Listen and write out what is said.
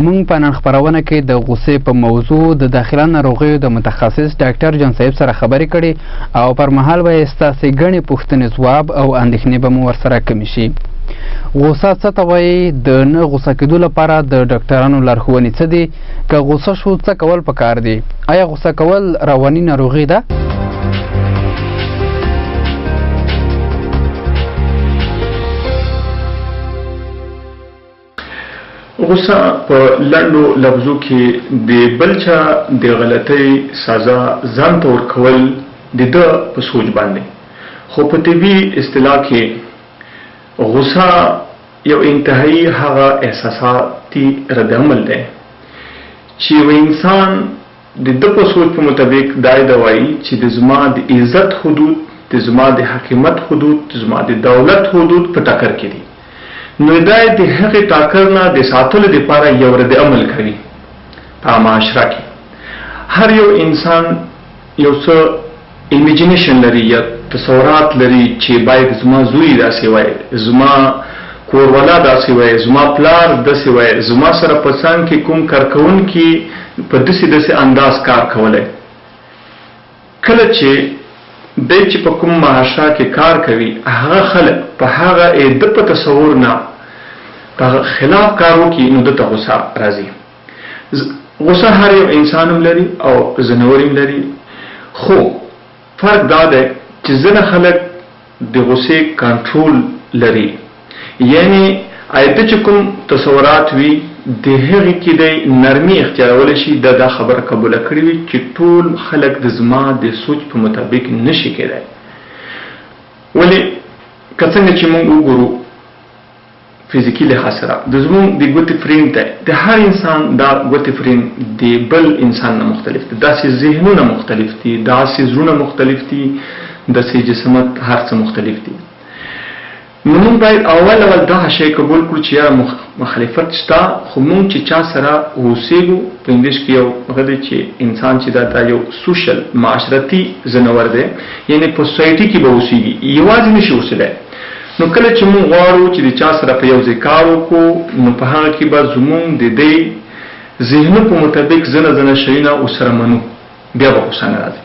مونږ په نن خپرونه کې د غوسې په موضوع د داخله ناروغیو د متخصص ډاکټر جان صاحب سره خبرې کړې او پر مهال به یې ستاسې ګڼې پوښتنې ځواب او اندېښنې به مو ورسره کمې شي. غوسه څه ته وایي؟ د نه غوسه کېدو لپاره د ډاکټرانو لارښوونې څه دي؟ که غوسه شو څه کول پکار دي؟ آیا غوسه کول رواني ناروغي ده؟ غوسه په لنډو لفظو کې د بل چا د غلطۍ سزا ځان ته ورکول د ده په سوچ باندې، خو په طبي اصطلاح کې غوسه یو انتهایی هغه احساساتي ردعمل دی چې یو انسان د ده په سوچ په مطابق دای دا وایي چې د زما د عزت حدود، د زما د حکومت حدود، د زما د دولت حدود په ټکر کې دي، نو دا د هغې ټاکر نه د ساتلو دپاره یو رد عمل کوي. په معاشره کې هر یو انسان یو څه ایمیجینیشن لري یا تصورات لري چې باید زما زوی داسې وای، زما کوروالا داسې وای، زما پلار داسې وای، زما سره په څنګ کې کوم کارکوونکي په داسې انداز کار کولی. کله چې دی چې په کوم معاشره کې کار کوي هغه خلک په هغه د په تصور نه په خلاف کار وکړي نو دته غوسه راځي. غوسه هر یو انسان هم لري او ځناور هم لري، خو فرق دا دی چې ځینې خلک د غوسې کنټرول لري، یعنی آیته چې کوم تصورات وي د هغې کې دی نرمي اختیارولی شي. دا خبره قبوله کړې وي چې ټول خلک د زما د سوچ په مطابق نشي کېدی. ولې که څنګه چې موږ وګورو فزیکي لحاظ سره د زموږ د ګوتې فریم دی، د هر انسان دا ګوتې فریم د بل انسان نه مختلف دی، داسې ذهنونه مختلف دي، داسې زړونه مختلف دي، داسې جسمت هر څه مختلف دي. نو موږ باید اول دا شی قبول کړو چې یا مخالفت شته، خو موږ چې چا سره اوسېږو په انګلیش کې یو هغه دی چې انسان چې دا یو سوشل معاشرتي ځناور دی، یعنی په سوسایټي کې به اوسېږي، یوازې نشي اوسېدی. نو کله چې موږ غواړو چې د چا سره په یو ځای کار وکړو نو په هغه کې به زموږ د دې ذهنو په مطابق ځنه شیونه ورسره منو، بیا به غوسه نه راځي.